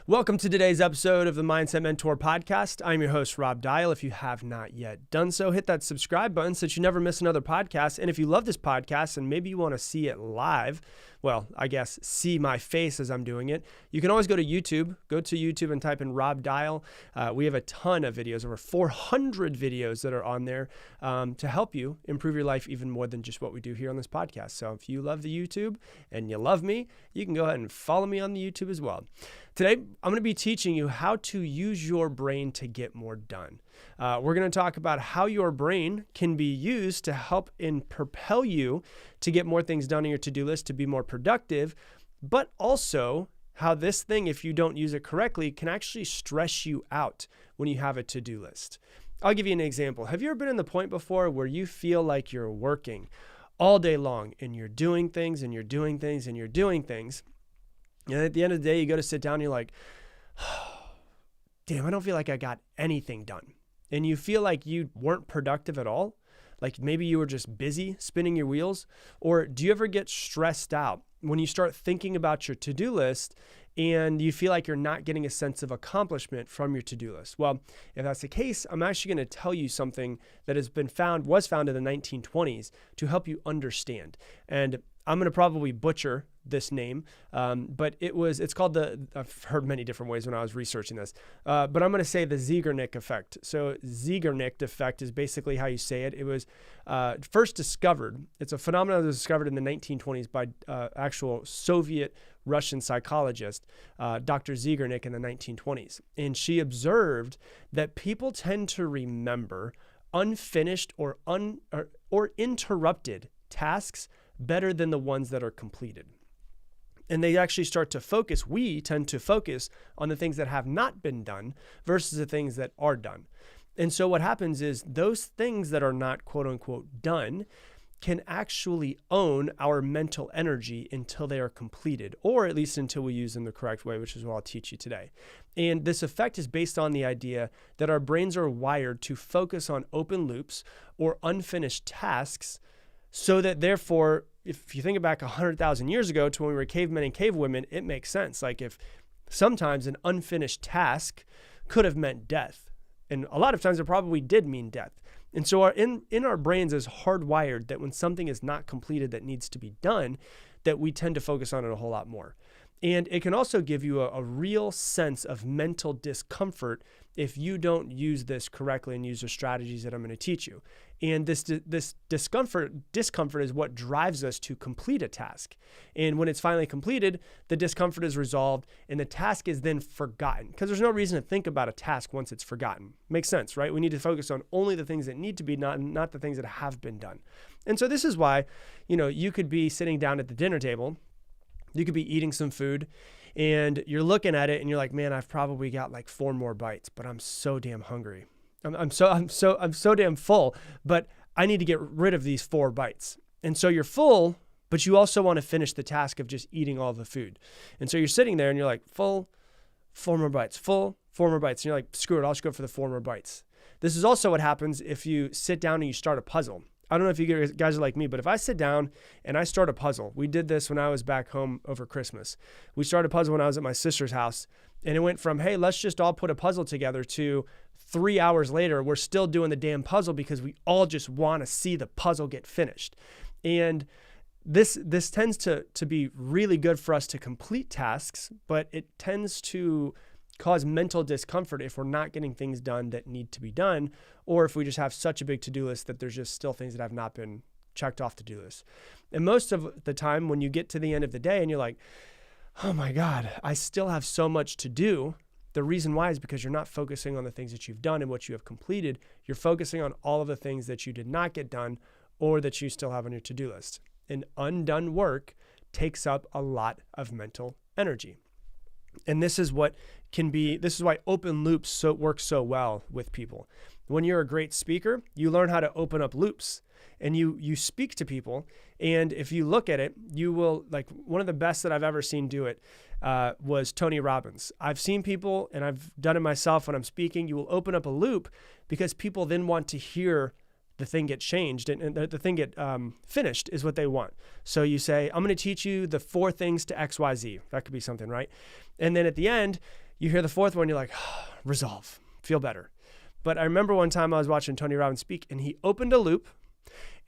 Welcome to today's episode of the Mindset Mentor podcast. I'm your host, Rob Dial. If you have not yet done so, hit that subscribe button so that you never miss another podcast. And if you love this podcast and maybe you want to see it live, well, I guess see my face as I'm doing it, you can always go to YouTube. Go to YouTube and type in Rob Dial. We have a ton of videos, over 400 videos that are on there to help you improve your life even more than just what we do here on this podcast. So if you love the YouTube and you love me, you can go ahead and follow me on the YouTube as well. Today, I'm going to be teaching you how to use your brain to get more done. We're going to talk about how your brain can be used to help and propel you to get more things done on your to-do list, to be more productive, but also how this thing, if you don't use it correctly, can actually stress you out when you have a to-do list. I'll give you an example. Have you ever been in the point before where you feel like you're working all day long and you're doing things and you're doing things and you're doing things? And at the end of the day, you go to sit down and you're like, oh, damn, I don't feel like I got anything done. And you feel like you weren't productive at all. Like maybe you were just busy spinning your wheels. Or do you ever get stressed out when you start thinking about your to-do list and you feel like you're not getting a sense of accomplishment from your to-do list? Well, if that's the case, I'm actually going to tell you something that was found in the 1920s to help you understand. And I'm going to probably butcher this name, but it's called I've heard many different ways when I was researching this, but I'm going to say the Zeigarnik effect. So Zeigarnik effect is basically how you say it. It was first discovered. It's a phenomenon that was discovered in the 1920s by actual Soviet Russian psychologist, Dr. Zeigarnik in the 1920s. And she observed that people tend to remember unfinished or interrupted tasks better than the ones that are completed. And they actually start to focus, we tend to focus on the things that have not been done versus the things that are done. And so what happens is those things that are not quote unquote done can actually own our mental energy until they are completed, or at least until we use them the correct way, which is what I'll teach you today. And this effect is based on the idea that our brains are wired to focus on open loops or unfinished tasks, so that therefore, if you think back 100,000 years ago to when we were cavemen and cavewomen, it makes sense. Like if sometimes an unfinished task could have meant death. And a lot of times it probably did mean death. And so in our brains is hardwired that when something is not completed that needs to be done, that we tend to focus on it a whole lot more. And it can also give you a real sense of mental discomfort if you don't use this correctly and use the strategies that I'm going to teach you. And this discomfort is what drives us to complete a task. And when it's finally completed, the discomfort is resolved and the task is then forgotten, because there's no reason to think about a task once it's forgotten. Makes sense, right? We need to focus on only the things that need to be done, not the things that have been done. And so this is why, you could be sitting down at the dinner table. You could be eating some food and you're looking at it and you're like, man, I've probably got like 4 more bites, but I'm so damn hungry. I'm so damn full, but I need to get rid of these 4 bites. And so you're full, but you also want to finish the task of just eating all the food. And so you're sitting there and you're like, full, 4 more bites, full, 4 more bites. And you're like, screw it, I'll just go for the 4 more bites. This is also what happens if you sit down and you start a puzzle. I don't know if you guys are like me, but if I sit down and I start a puzzle, we did this when I was back home over Christmas. We started a puzzle when I was at my sister's house, and it went from, hey, let's just all put a puzzle together, to 3 hours later, we're still doing the damn puzzle because we all just want to see the puzzle get finished. And this tends to be really good for us to complete tasks, but it tends to cause mental discomfort if we're not getting things done that need to be done, or if we just have such a big to-do list that there's just still things that have not been checked off the to-do list. And most of the time when you get to the end of the day and you're like, oh my God, I still have so much to do, the reason why is because you're not focusing on the things that you've done and what you have completed. You're focusing on all of the things that you did not get done or that you still have on your to-do list. And undone work takes up a lot of mental energy. And this is why open loops work so well with people. When you're a great speaker, you learn how to open up loops and you speak to people. And if you look at it, you will, like, one of the best that I've ever seen do it was Tony Robbins. I've seen people, and I've done it myself when I'm speaking, you will open up a loop because people then want to hear the thing get changed and the thing get finished is what they want. So you say, I'm going to teach you the 4 things to XYZ. That could be something, right? And then at the end, You hear the fourth one, you're like, resolve, feel better. But I remember one time I was watching Tony Robbins speak, and he opened a loop,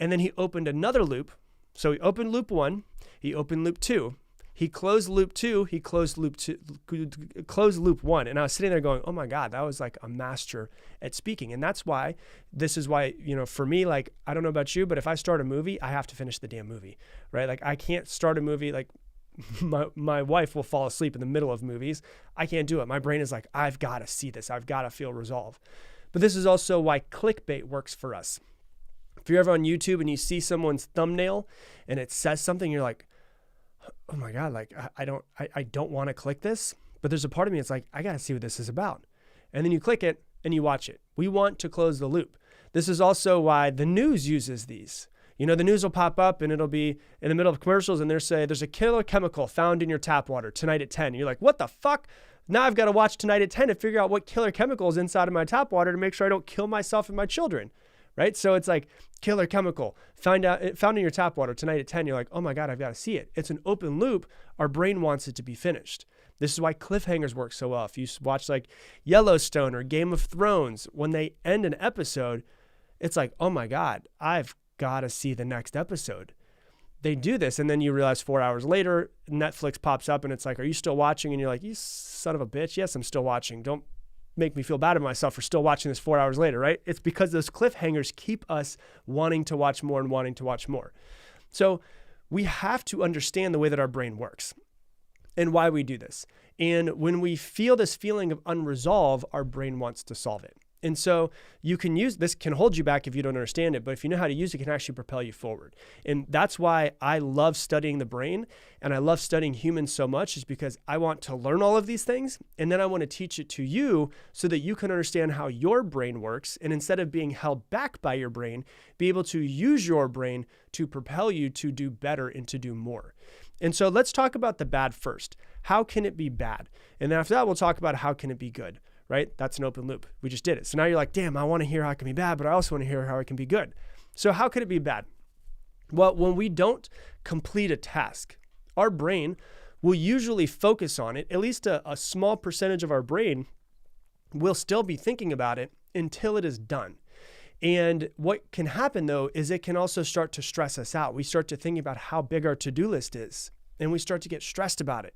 and then he opened another loop. So he opened loop 1, he opened loop 2, he closed loop 2, he closed loop 1. And I was sitting there going, oh my God, that was like a master at speaking. And this is why, for me, like, I don't know about you, but if I start a movie, I have to finish the damn movie, right? Like, I can't start a movie, like my wife will fall asleep in the middle of movies. I can't do it. My brain is like, I've got to see this. I've got to feel resolve. But this is also why clickbait works for us. If you're ever on YouTube and you see someone's thumbnail and it says something, you're like, oh my God, like I don't want to click this, but there's a part of me that's like, I got to see what this is about. And then you click it and you watch it. We want to close the loop. This is also why the news uses these. The news will pop up and it'll be in the middle of commercials and they'll say, there's a killer chemical found in your tap water tonight at 10. And you're like, what the fuck? Now I've got to watch Tonight at 10 to figure out what killer chemical is inside of my tap water to make sure I don't kill myself and my children, right? So it's like killer chemical found in your tap water tonight at 10. You're like, oh my God, I've got to see it. It's an open loop. Our brain wants it to be finished. This is why cliffhangers work so well. If you watch like Yellowstone or Game of Thrones, when they end an episode, it's like, oh my God, I've got to see the next episode. They do this, and then you realize 4 hours later, Netflix pops up, and it's like, are you still watching? And you're like, you son of a bitch. Yes, I'm still watching. Don't make me feel bad about myself for still watching this 4 hours later, right? It's because those cliffhangers keep us wanting to watch more and wanting to watch more. So we have to understand the way that our brain works and why we do this. And when we feel this feeling of unresolved, our brain wants to solve it. And so you can use this, can hold you back if you don't understand it, but if you know how to use it, it can actually propel you forward. And that's why I love studying the brain and I love studying humans so much, is because I want to learn all of these things. And then I want to teach it to you so that you can understand how your brain works. And instead of being held back by your brain, be able to use your brain to propel you to do better and to do more. And so let's talk about the bad first. How can it be bad? And then after that, we'll talk about how can it be good. Right? That's an open loop. We just did it. So now you're like, damn, I want to hear how it can be bad, but I also want to hear how it can be good. So how could it be bad? Well, when we don't complete a task, our brain will usually focus on it. At least a small percentage of our brain will still be thinking about it until it is done. And what can happen though, is it can also start to stress us out. We start to think about how big our to-do list is, and we start to get stressed about it.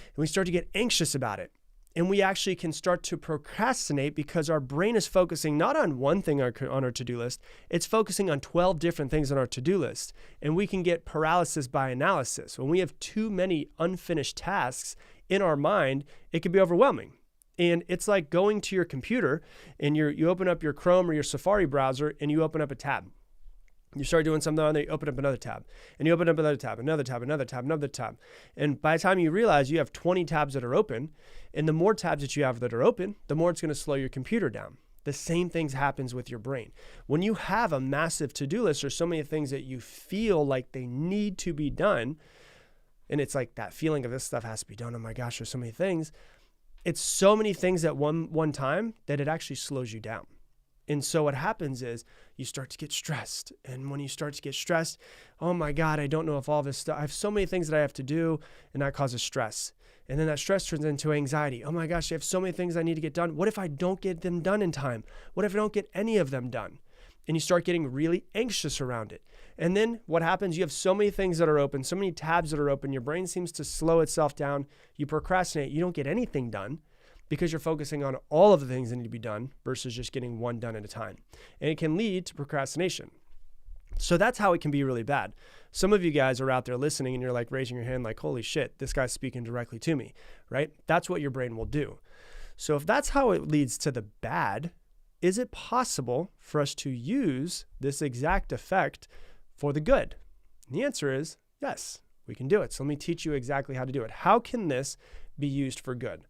And we start to get anxious about it. And we actually can start to procrastinate because our brain is focusing not on one thing on our to-do list, it's focusing on 12 different things on our to-do list. And we can get paralysis by analysis. When we have too many unfinished tasks in our mind, it can be overwhelming. And it's like going to your computer and you open up your Chrome or your Safari browser and you open up a tab. You start doing something on there, you open up another tab, and you open up another tab, another tab, another tab, another tab. And by the time you realize you have 20 tabs that are open, and the more tabs that you have that are open, the more it's going to slow your computer down. The same thing happens with your brain. When you have a massive to-do list or so many things that you feel like they need to be done, and it's like that feeling of this stuff has to be done, oh my gosh, there's so many things. It's so many things at one time that it actually slows you down. And so what happens is you start to get stressed. And when you start to get stressed, oh my God, I don't know if all this stuff, I have so many things that I have to do, and that causes stress. And then that stress turns into anxiety. Oh my gosh, I have so many things I need to get done. What if I don't get them done in time? What if I don't get any of them done? And you start getting really anxious around it. And then what happens? You have so many things that are open, so many tabs that are open. Your brain seems to slow itself down. You procrastinate. You don't get anything done, because you're focusing on all of the things that need to be done versus just getting one done at a time. And it can lead to procrastination. So that's how it can be really bad. Some of you guys are out there listening and you're like raising your hand like, holy shit, this guy's speaking directly to me, right? That's what your brain will do. So if that's how it leads to the bad, is it possible for us to use this exact effect for the good? And the answer is yes, we can do it. So let me teach you exactly how to do it. How can this be used for good?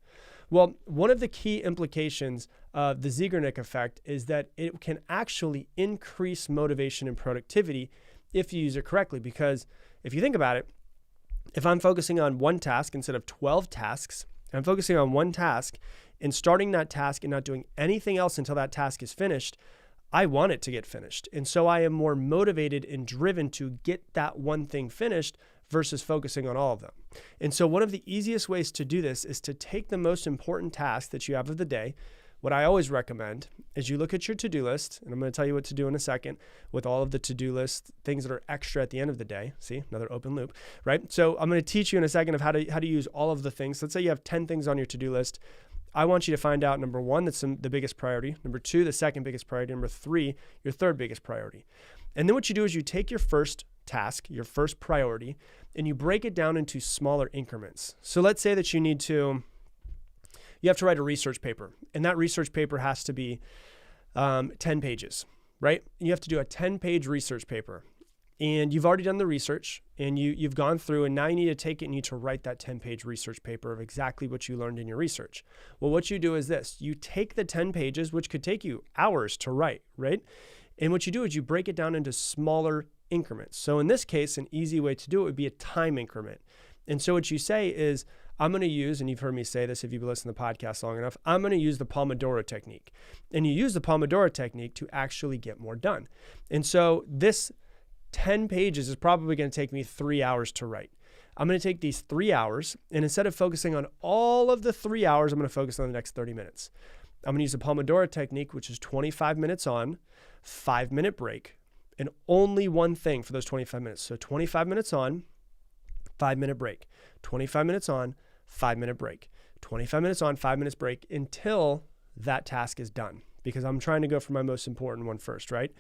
Well, one of the key implications of the Zeigarnik effect is that it can actually increase motivation and productivity if you use it correctly. Because if you think about it, if I'm focusing on one task instead of 12 tasks, I'm focusing on one task and starting that task and not doing anything else until that task is finished, I want it to get finished. And so I am more motivated and driven to get that one thing finished versus focusing on all of them. And so one of the easiest ways to do this is to take the most important task that you have of the day. What I always recommend is you look at your to-do list, and I'm going to tell you what to do in a second with all of the to-do list, things that are extra at the end of the day. See, another open loop, right? So I'm going to teach you in a second of how to use all of the things. Let's say you have 10 things on your to-do list. I want you to find out, number one, that's the biggest priority. Number two, the second biggest priority. Number three, your third biggest priority. And then what you do is you take your first task, your first priority, and you break it down into smaller increments. So let's say that you have to write a research paper, and that research paper has to be 10 pages, right? You have to do a 10-page research paper, and you've already done the research, and you've gone through, and now you need to take it and you need to write that 10-page research paper of exactly what you learned in your research. Well, what you do is this. You take the 10 pages, which could take you hours to write, right? And what you do is you break it down into smaller increments. So in this case, an easy way to do it would be a time increment. And so what you say is, I'm going to use, and you've heard me say this if you've listened to the podcast long enough, I'm going to use the Pomodoro technique. And you use the Pomodoro technique to actually get more done. And so this 10 pages is probably going to take me 3 hours to write. I'm going to take these 3 hours, and instead of focusing on all of the 3 hours, I'm going to focus on the next 30 minutes. I'm going to use the Pomodoro technique, which is 25 minutes on, 5-minute break, and only one thing for those 25 minutes. So 25 minutes on, 5-minute break, 25 minutes on, 5-minute break, 25 minutes on, 5 minutes break until that task is done, because I'm trying to go for my most important one first, right?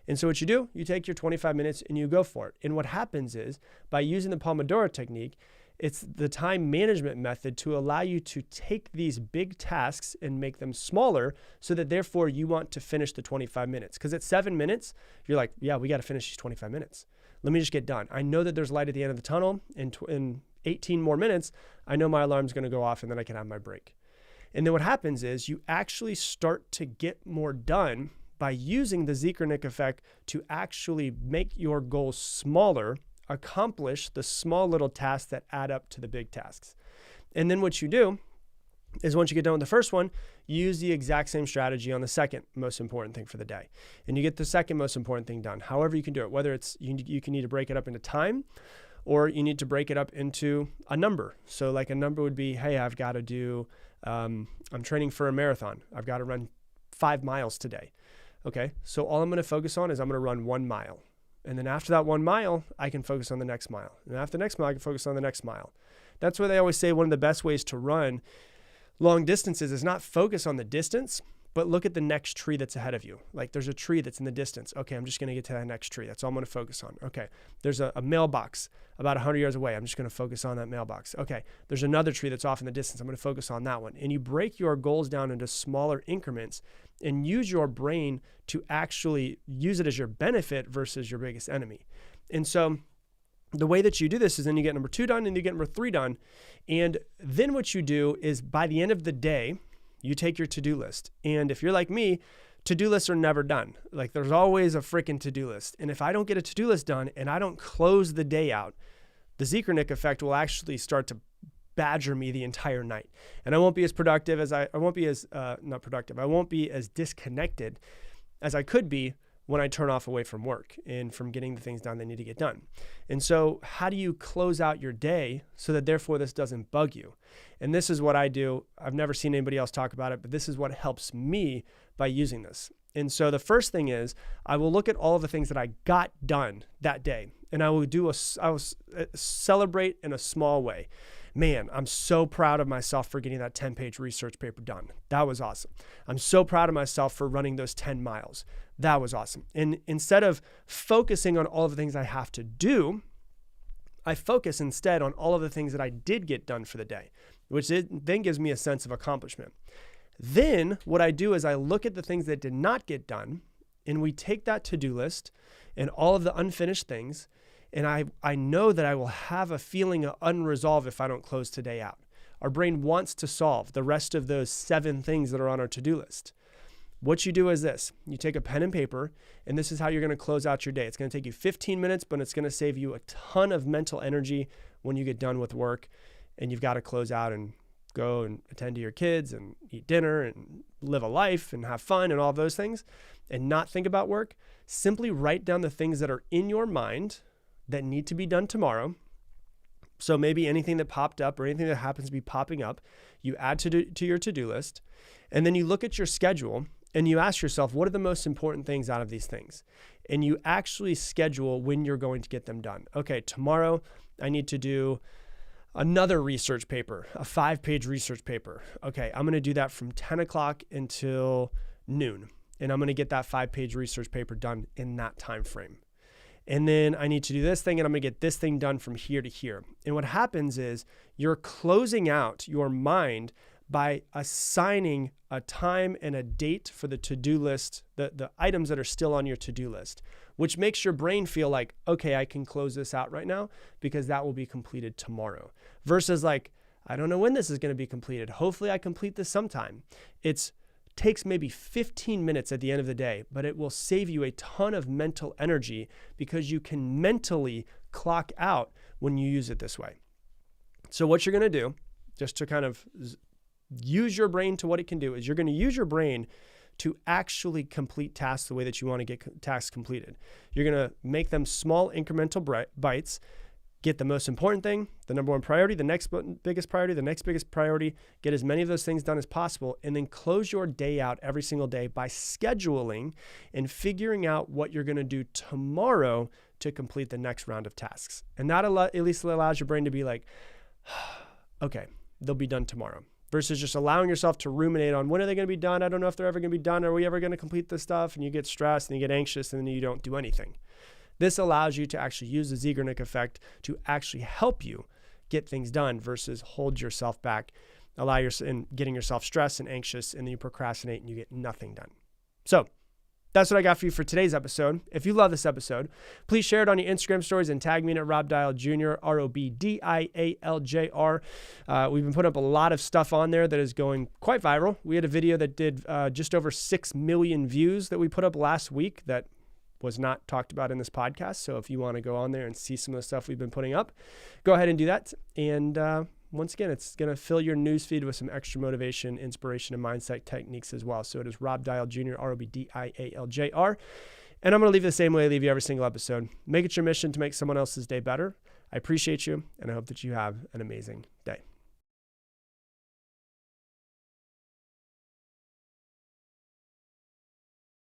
And so what you do, you take your 25 minutes and you go for it. And what happens is, by using the Pomodoro technique, it's the time management method to allow you to take these big tasks and make them smaller so that therefore you want to finish the 25 minutes. Because at 7 minutes, you're like, yeah, we got to finish these 25 minutes. Let me just get done. I know that there's light at the end of the tunnel. In 18 more minutes, I know my alarm's going to go off and then I can have my break. And then what happens is you actually start to get more done by using the Zikarnik effect to actually make your goals smaller, accomplish the small little tasks that add up to the big tasks. And then what you do is, once you get done with the first one, use the exact same strategy on the second most important thing for the day. And you get the second most important thing done. However you can do it, whether it's you can need to break it up into time, or you need to break it up into a number. So like a number would be, hey, I've got to do, I'm training for a marathon. I've got to run 5 miles today. Okay, so all I'm going to focus on is I'm going to run 1 mile. And then after that 1 mile, I can focus on the next mile. And after the next mile, I can focus on the next mile. That's why they always say one of the best ways to run long distances is not focus on the distance, but look at the next tree that's ahead of you. Like there's a tree that's in the distance. Okay, I'm just going to get to that next tree. That's all I'm going to focus on. Okay, there's a mailbox about 100 yards away. I'm just going to focus on that mailbox. Okay, there's another tree that's off in the distance. I'm going to focus on that one. And you break your goals down into smaller increments and use your brain to actually use it as your benefit versus your biggest enemy. And so the way that you do this is then you get number 2 done and you get number 3 done. And then what you do is, by the end of the day, you take your to-do list. And if you're like me, to-do lists are never done. Like there's always a freaking to-do list. And if I don't get a to-do list done and I don't close the day out, the Zikarnik effect will actually start to badger me the entire night. And I won't be as productive as I won't be as disconnected as I could be when I turn off away from work and from getting the things done that need to get done. And so how do you close out your day so that therefore this doesn't bug you? And this is what I do. I've never seen anybody else talk about it, but this is what helps me by using this. And so the first thing is, I will look at all of the things that I got done that day, and I will celebrate in a small way. Man, I'm so proud of myself for getting that 10-page research paper done. That was awesome. I'm so proud of myself for running those 10 miles. That was awesome. And instead of focusing on all of the things I have to do, I focus instead on all of the things that I did get done for the day, which then gives me a sense of accomplishment. Then what I do is I look at the things that did not get done, and we take that to-do list and all of the unfinished things, and I know that I will have a feeling of unresolved if I don't close today out. Our brain wants to solve the rest of those 7 things that are on our to-do list. What you do is this. You take a pen and paper, and this is how you're going to close out your day. It's going to take you 15 minutes, but it's going to save you a ton of mental energy when you get done with work, and you've got to close out and go and attend to your kids and eat dinner and live a life and have fun and all those things and not think about work. Simply write down the things that are in your mind that need to be done tomorrow, So maybe anything that popped up or anything that happens to be popping up, you add to your to-do list, and then you look at your schedule and you ask yourself, what are the most important things out of these things? And you actually schedule when you're going to get them done. Okay, tomorrow I need to do another research paper, a 5-page research paper. Okay, I'm going to do that from 10 o'clock until noon, and I'm going to get that 5-page research paper done in that time frame. And then I need to do this thing, and I'm going to get this thing done from here to here. And what happens is you're closing out your mind by assigning a time and a date for the to-do list, the items that are still on your to-do list, which makes your brain feel like, okay, I can close this out right now because that will be completed tomorrow. Versus like, I don't know when this is going to be completed. Hopefully I complete this sometime. It takes maybe 15 minutes at the end of the day, but it will save you a ton of mental energy because you can mentally clock out when you use it this way. So what you're going to do, just to kind of use your brain to what it can do, is you're going to use your brain to actually complete tasks the way that you want to get tasks completed. You're going to make them small incremental bites, get the most important thing, the number one priority, the next biggest priority, the next biggest priority, get as many of those things done as possible, and then close your day out every single day by scheduling and figuring out what you're going to do tomorrow to complete the next round of tasks. And that at least allows your brain to be like, okay, they'll be done tomorrow. Versus just allowing yourself to ruminate on when are they going to be done? I don't know if they're ever going to be done. Are we ever going to complete this stuff? And you get stressed and you get anxious and then you don't do anything. This allows you to actually use the Zeigarnik effect to actually help you get things done versus hold yourself back, and getting yourself stressed and anxious, and then you procrastinate and you get nothing done. So that's what I got for you for today's episode. If you love this episode, please share it on your Instagram stories and tag me at Rob Dial Jr., ROBDIALJR. We've been putting up a lot of stuff on there that is going quite viral. We had a video that did just over 6 million views that we put up last week that was not talked about in this podcast. So if you want to go on there and see some of the stuff we've been putting up, go ahead and do that. And once again, it's going to fill your newsfeed with some extra motivation, inspiration, and mindset techniques as well. So it is Rob Dial Jr., ROBDIALJR. And I'm going to leave you the same way I leave you every single episode. Make it your mission to make someone else's day better. I appreciate you, and I hope that you have an amazing day.